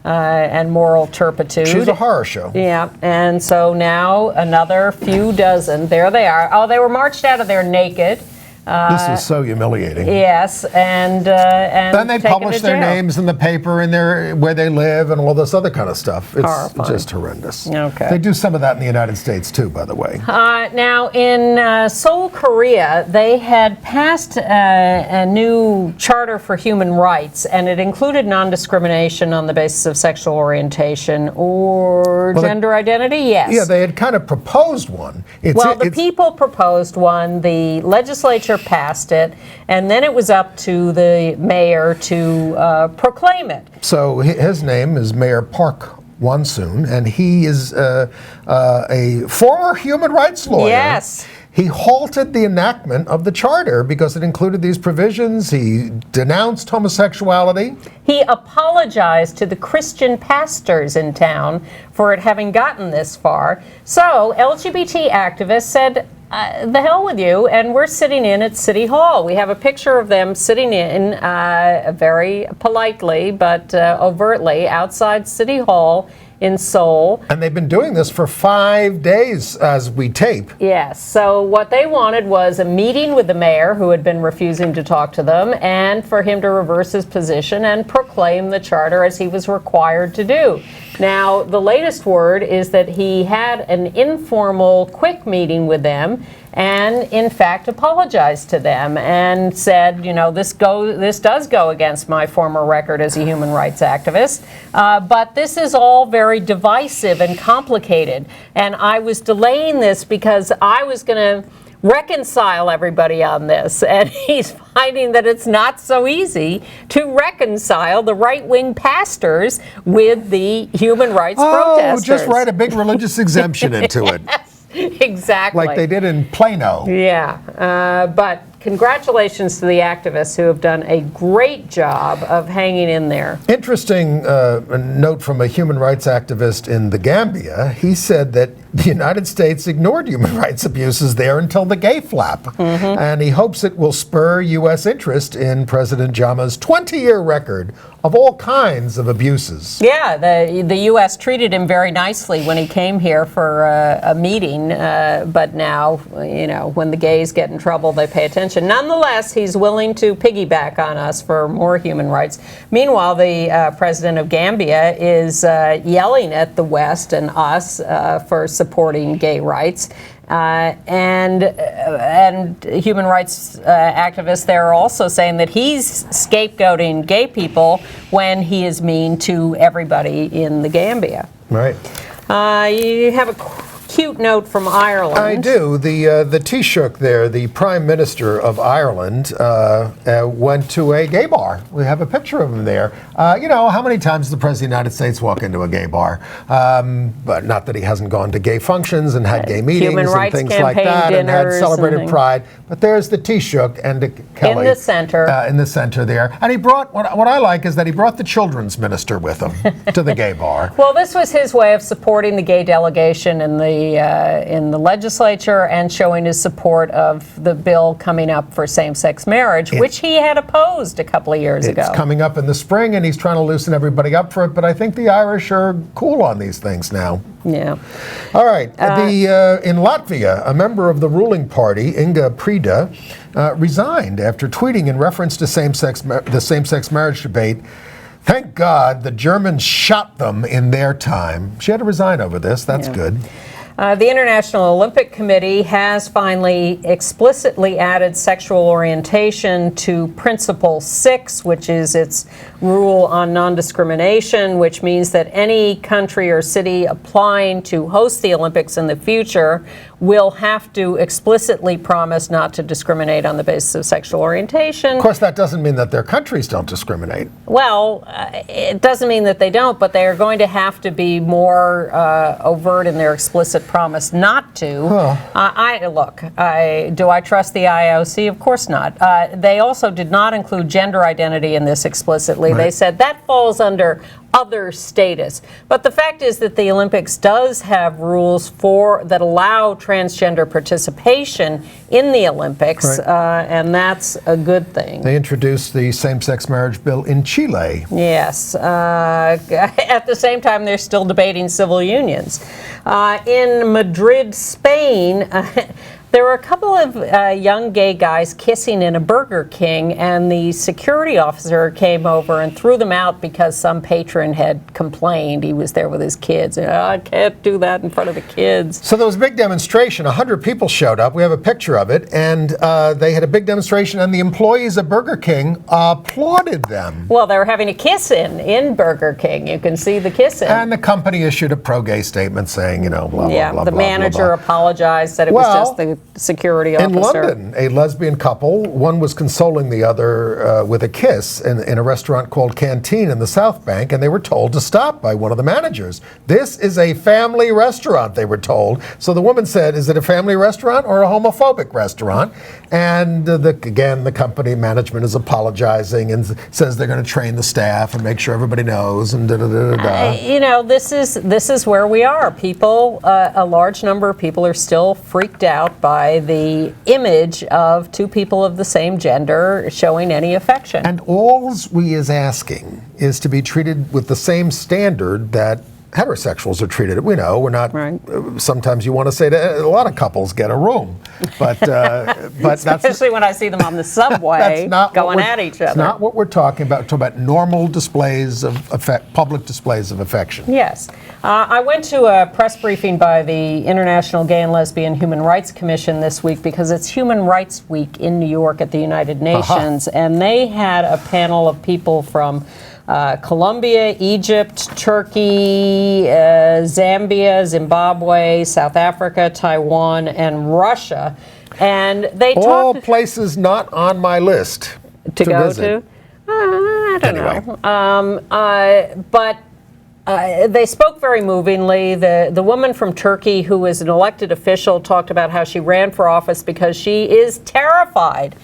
and moral turpitude. She's a horror show. Yeah, and so now another few dozen, there they are. Oh, they were marched out of there naked. This is so humiliating. Yes, and Then they taken publish to their jail. names in the paper and where they live and all this other kind of stuff. It's Horrifying. just horrendous. Okay. They do some of that in the United States too, by the way. Now, in Seoul, Korea, they had passed a new charter for human rights, and it included non-discrimination on the basis of sexual orientation or gender identity. Yes. Yeah, they had kind of proposed one. The people proposed one, the legislature passed it, and then it was up to the mayor to proclaim it. So his name is Mayor Park Won-soon, and he is a former human rights lawyer. Yes. He halted the enactment of the charter because it included these provisions. He denounced homosexuality. He apologized to the Christian pastors in town for it having gotten this far. So LGBT activists said, the hell with you, and we're sitting in at City Hall. We have a picture of them sitting in very politely but overtly outside City Hall in Seoul. And they've been doing this for 5 days as we tape. Yes, so what they wanted was a meeting with the mayor, who had been refusing to talk to them, and for him to reverse his position and proclaim the charter as he was required to do. Now, the latest word is that he had an informal, quick meeting with them and, in fact, apologized to them and said, this does go against my former record as a human rights activist, but this is all very divisive and complicated. And I was delaying this because I was going to reconcile everybody on this, and he's finding that it's not so easy to reconcile the right-wing pastors with the human rights protesters. Just write a big religious exemption into it. Exactly. Like they did in Plano. Yeah, but congratulations to the activists who have done a great job of hanging in there. Interesting note from a human rights activist in the Gambia. He said that the United States ignored human rights abuses there until the gay flap. Mm-hmm. And he hopes it will spur U.S. interest in President Jama's 20-year record of all kinds of abuses. Yeah, the U.S. treated him very nicely when he came here for a meeting, but now, when the gays get in trouble, they pay attention. Nonetheless, he's willing to piggyback on us for more human rights. Meanwhile, the president of Gambia is yelling at the West and us for supporting gay rights. And human rights activists there are also saying that he's scapegoating gay people when he is mean to everybody in the Gambia. Right. You have a cute note from Ireland. I do. The Taoiseach there, the Prime Minister of Ireland, went to a gay bar. We have a picture of him there. How many times does the President of the United States walk into a gay bar? But not that he hasn't gone to gay functions and had gay meetings and things like that and had celebrated Pride. But there's the Taoiseach and Kelly. In the center. In the center there. And he brought, what I like is that he brought the children's minister with him to the gay bar. Well, this was his way of supporting the gay delegation in the legislature and showing his support of the bill coming up for same-sex marriage, which he had opposed a couple of years ago. It's coming up in the spring, and he's trying to loosen everybody up for it. But I think the Irish are cool on these things now. Yeah. All right. In Latvia, a member of the ruling party, Inga Prida, resigned after tweeting in reference to the same-sex marriage debate. Thank God the Germans shot them in their time. She had to resign over this. That's good. The International Olympic Committee has finally explicitly added sexual orientation to Principle 6, which is its rule on non-discrimination, which means that any country or city applying to host the Olympics in the future will have to explicitly promise not to discriminate on the basis of sexual orientation. Of course, that doesn't mean that their countries don't discriminate. Well, it doesn't mean that they don't, but they are going to have to be more overt in their explicit promise not to. Do I trust the IOC? Of course not. They also did not include gender identity in this explicitly. Right. They said that falls under other status. But the fact is that the Olympics does have rules that allow transgender participation in the Olympics, and that's a good thing. They introduced the same-sex marriage bill in Chile. Yes. At the same time, they're still debating civil unions. In Madrid, Spain, there were a couple of young gay guys kissing in a Burger King, and the security officer came over and threw them out because some patron had complained. He was there with his kids. I can't do that in front of the kids. So there was a big demonstration. 100 people showed up. We have a picture of it. And they had a big demonstration, and the employees of Burger King applauded them. Well, they were having a kiss-in Burger King. You can see the kiss-in. And the company issued a pro-gay statement saying, blah, blah, blah, the blah, manager blah, blah. apologized, said it was just the security officer. In London, a lesbian couple, one was consoling the other with a kiss in a restaurant called Canteen in the South Bank, and they were told to stop by one of the managers. This is a family restaurant, they were told. So the woman said, is it a family restaurant or a homophobic restaurant? And again, the company management is apologizing and says they're going to train the staff and make sure everybody knows and da-da-da-da-da. This is where we are. People, a large number of people are still freaked out by the image of two people of the same gender showing any affection. And all we is asking is to be treated with the same standard that heterosexuals are treated. We know we're not. Right. Sometimes you want to say that a lot of couples get a room, but especially when I see them on the subway going at each other. It's not what we're talking about. We're talking about normal displays of public displays of affection. Yes, I went to a press briefing by the International Gay and Lesbian Human Rights Commission this week because it's Human Rights Week in New York at the United Nations, and they had a panel of people from Colombia, Egypt, Turkey, Zambia, Zimbabwe, South Africa, Taiwan, and Russia. And they all places not on my list to go visit. to. I don't know. But they spoke very movingly. The woman from Turkey, who is an elected official, talked about how she ran for office because she is terrified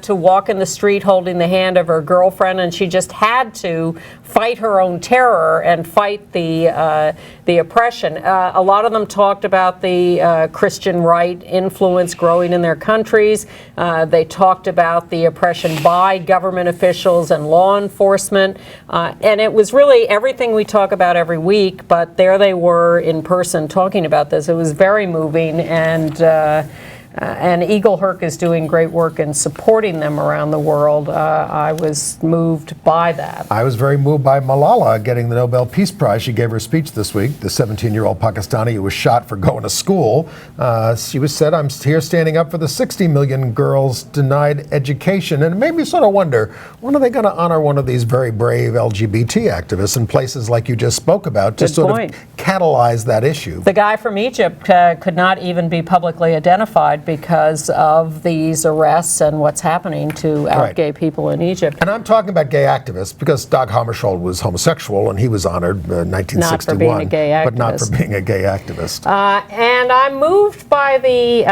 to walk in the street holding the hand of her girlfriend, and she just had to fight her own terror and fight the oppression. A lot of them talked about the Christian right influence growing in their countries. They talked about the oppression by government officials and law enforcement. And it was really everything we talk about every week, but there they were in person talking about this. It was very moving, and Eagle Herc is doing great work in supporting them around the world. I was moved by that. I was very moved by Malala getting the Nobel Peace Prize. She gave her speech this week, the 17-year-old Pakistani who was shot for going to school. She said, I'm here standing up for the 60 million girls denied education. And it made me sort of wonder, when are they going to honor one of these very brave LGBT activists in places like you just spoke about to sort of catalyze that issue? The guy from Egypt could not even be publicly identified because of these arrests and what's happening to out gay people in Egypt. And I'm talking about gay activists because Dag Hammarskjöld was homosexual and he was honored in 1961. Not for being a gay activist. But not for being a gay activist. And I'm moved by the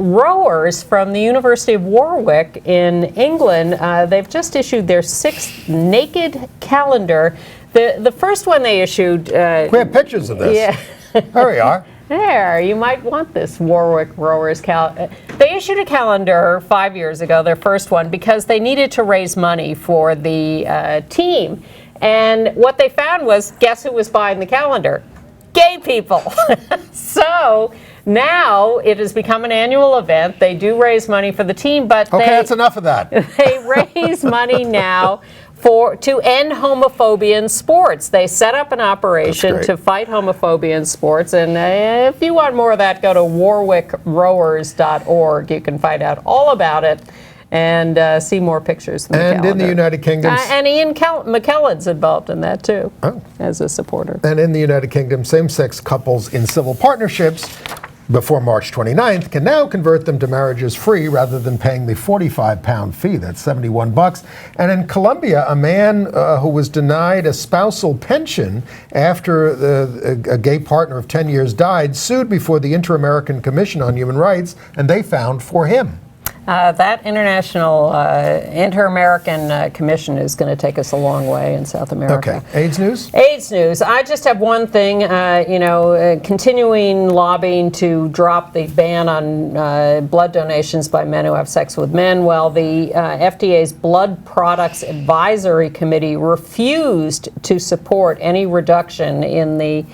rowers from the University of Warwick in England. They've just issued their 6th naked calendar. The first one they issued... we have pictures of this. Yeah. There we are. There, you might want this Warwick Rowers calendar. They issued a calendar 5 years ago, their first one, because they needed to raise money for the team. And what they found was, guess who was buying the calendar? Gay people. So now it has become an annual event. They do raise money for the team, but that's enough of that. They raise money now to end homophobia in sports. They set up an operation to fight homophobia in sports, and if you want more of that, go to warwickrowers.org. You can find out all about it and see more pictures from the calendar. And in the United Kingdom... and Ian McKellen's involved in that, too, as a supporter. And in the United Kingdom, same-sex couples in civil partnerships before March 29th can now convert them to marriages free rather than paying the 45-pound fee. That's $71. And in Colombia, a man who was denied a spousal pension after a gay partner of 10 years died sued before the Inter-American Commission on Human Rights, and they found for him. That international Inter-American Commission is going to take us a long way in South America. Okay. AIDS news? AIDS news. I just have one thing, continuing lobbying to drop the ban on blood donations by men who have sex with men. Well, the FDA's Blood Products Advisory Committee refused to support any reduction in the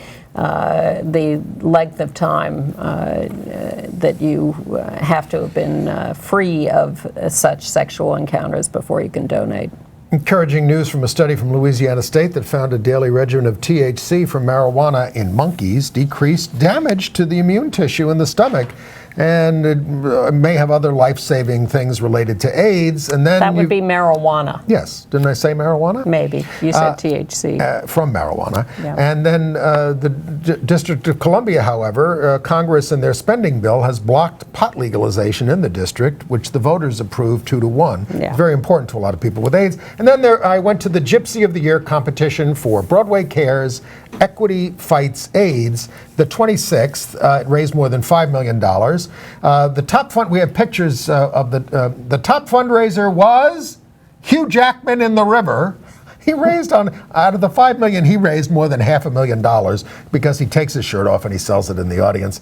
length of time that you have to have been free of such sexual encounters before you can donate. Encouraging news from a study from Louisiana State that found a daily regimen of THC from marijuana in monkeys decreased damage to the immune tissue in the stomach. And it may have other life-saving things related to AIDS. And then that would be marijuana. Yes. Didn't I say marijuana? Maybe. You said THC. From marijuana. Yeah. And then the District of Columbia, however, Congress in their spending bill has blocked pot legalization in the district, which the voters approved 2-1. Yeah. Very important to a lot of people with AIDS. And then I went to the Gypsy of the Year competition for Broadway Cares Equity Fights AIDS, the 26th. It raised more than $5 million. The top fund, we have pictures of the top fundraiser was Hugh Jackman in the River. He raised out of the $5 million, he raised more than $500,000 because he takes his shirt off and he sells it in the audience.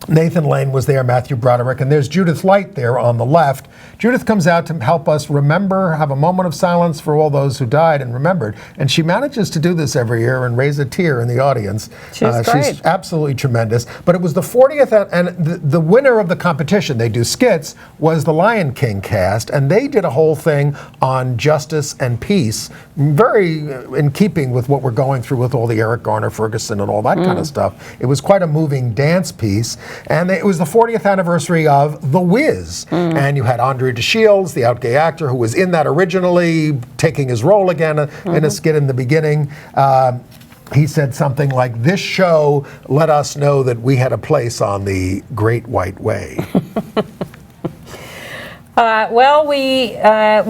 Nathan Lane was there, Matthew Broderick, and there's Judith Light there on the left. Judith comes out to help us remember, have a moment of silence for all those who died and remembered. And she manages to do this every year and raise a tear in the audience. She's great. She's absolutely tremendous. But it was the 40th, and the winner of the competition, they do skits, was the Lion King cast, and they did a whole thing on justice and peace, very in keeping with what we're going through with all the Eric Garner, Ferguson, and all that kind of stuff. It was quite a moving dance piece. And it was the 40th anniversary of The Wiz. And you had Andre DeShields, the out gay actor, who was in that originally, taking his role again in a skit in the beginning. He said something like, "This show let us know that we had a place on the Great White Way." Well, we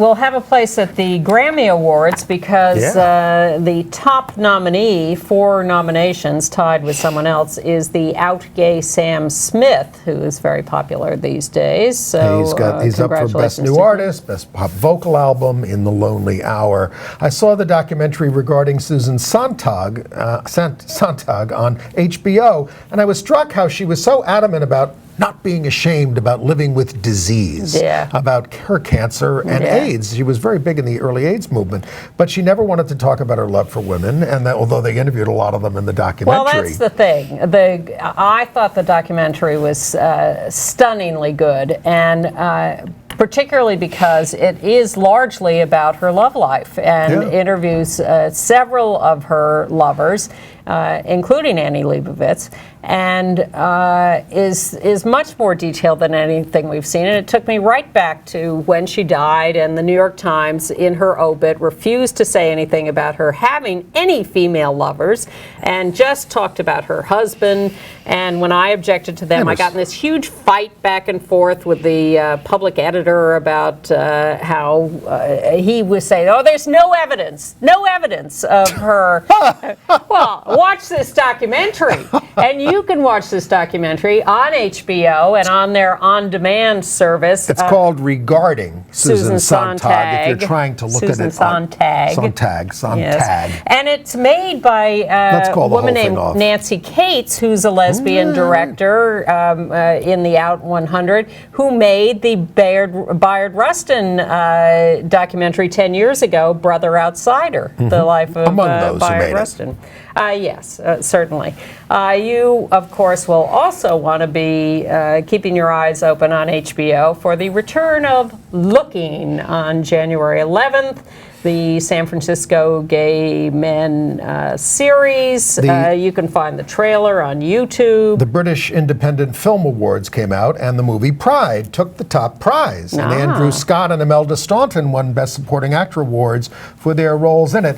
will have a place at the Grammy Awards because the top nominee, 4 nominations, tied with someone else, is the out gay Sam Smith, who is very popular these days. So he's up for Best New Artist, Best Pop Vocal Album, In the Lonely Hour. I saw the documentary regarding Susan Sontag on HBO, and I was struck how she was so adamant about not being ashamed about living with disease, about her cancer and AIDS. She was very big in the early AIDS movement, but she never wanted to talk about her love for women, and that, although they interviewed a lot of them in the documentary. Well, that's the thing. I thought the documentary was stunningly good, and particularly because it is largely about her love life and interviews several of her lovers, including Annie Leibovitz, and is much more detailed than anything we've seen. And it took me right back to when she died, and the New York Times, in her obit, refused to say anything about her having any female lovers, and just talked about her husband. And when I objected to them, I got in this huge fight back and forth with the public editor about how he was saying, "Oh, there's no evidence of her." Well, watch this documentary, and you can watch this documentary on HBO and on their on-demand service. It's called Regarding Susan Sontag, if you're trying to look at it. Sontag. Yes. And it's made by a woman named Nancy Cates, who's a lesbian director in the Out 100, who made the Bayard Rustin documentary 10 years ago, Brother Outsider, the life of Bayard Rustin. Yes, certainly. You, of course, will also want to be keeping your eyes open on HBO for the return of Looking on January 11th, the San Francisco Gay Men series. You can find the trailer on YouTube. The British Independent Film Awards came out, and the movie Pride took the top prize. And Andrew Scott and Imelda Staunton won Best Supporting Actor awards for their roles in it.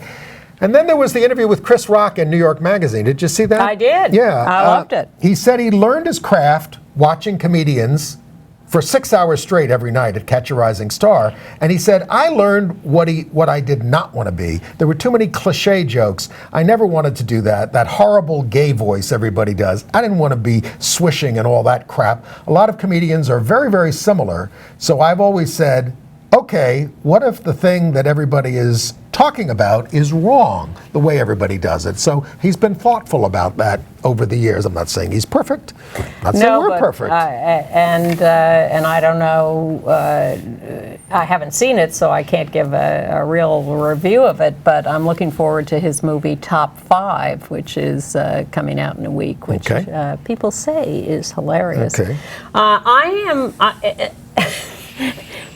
And then there was the interview with Chris Rock in New York Magazine. Did you see that? I did. Yeah. I loved it. He said he learned his craft watching comedians for 6 hours straight every night at Catch a Rising Star. And he said, I learned what I did not want to be. There were too many cliche jokes. I never wanted to do that. That horrible gay voice everybody does. I didn't want to be swishing and all that crap. A lot of comedians are very, very similar. So I've always said, okay, what if the thing that everybody is talking about is wrong, the way everybody does it? So he's been thoughtful about that over the years. I'm not saying he's perfect. I'm not saying we're perfect. And I don't know, I haven't seen it, so I can't give a real review of it, but I'm looking forward to his movie Top 5, which is coming out in a week, which people say is hilarious. Okay.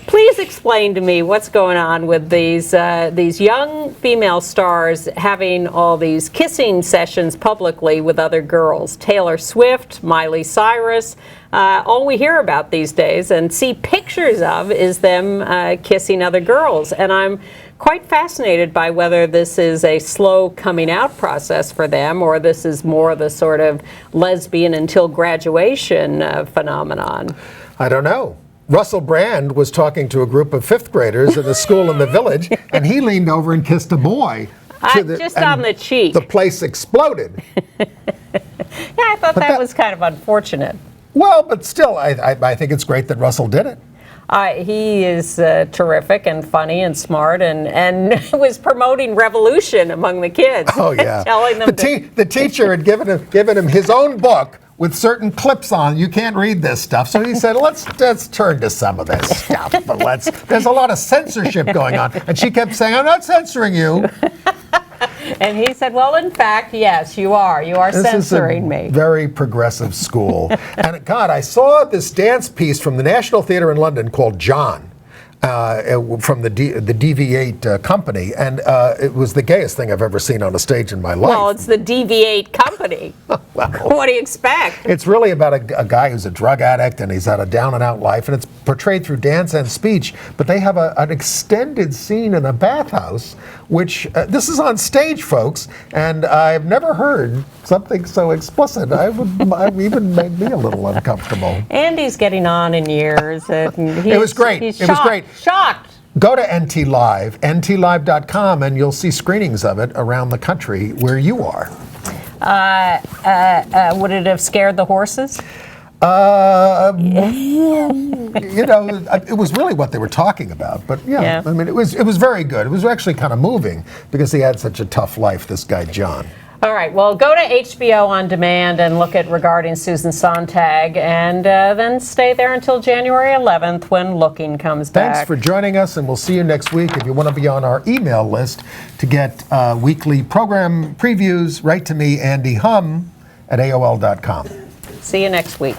Please explain to me what's going on with these young female stars having all these kissing sessions publicly with other girls. Taylor Swift, Miley Cyrus, all we hear about these days and see pictures of is them kissing other girls. And I'm quite fascinated by whether this is a slow coming out process for them or this is more the sort of lesbian until graduation phenomenon. I don't know. Russell Brand was talking to a group of fifth graders at a school in the Village, and he leaned over and kissed a boy. Just on the cheek. The place exploded. Yeah, I thought that was kind of unfortunate. Well, but still, I think it's great that Russell did it. He is terrific and funny and smart and was promoting revolution among the kids. Oh, yeah. Telling them the teacher had given him his own book with certain clips on. You can't read this stuff. So he said, let's turn to some of this stuff. But there's a lot of censorship going on. And she kept saying, I'm not censoring you. And he said, well, in fact, yes, you are. You are censoring me. Very progressive school. And God, I saw this dance piece from the National Theatre in London called John. From the DV8 company, and it was the gayest thing I've ever seen on a stage in my life. Well, it's the DV8 company. Well, what do you expect? It's really about a guy who's a drug addict and he's had a down and out life, and it's portrayed through dance and speech. But they have an extended scene in a bathhouse, which this is on stage, folks, and I've never heard something so explicit. It even made me a little uncomfortable. Andy's getting on in years. And it was great. It was great. Shocked. Go to NT Live, ntlive.com, and you'll see screenings of it around the country where you are. Would it have scared the horses? It was really what they were talking about. But yeah, I mean, it was very good. It was actually kind of moving because he had such a tough life, this guy, John. All right, well, go to HBO On Demand and look at Regarding Susan Sontag, and then stay there until January 11th when Looking comes back. Thanks for joining us, and we'll see you next week. If you want to be on our email list to get weekly program previews, write to me, Andy Hum, at AOL.com. See you next week.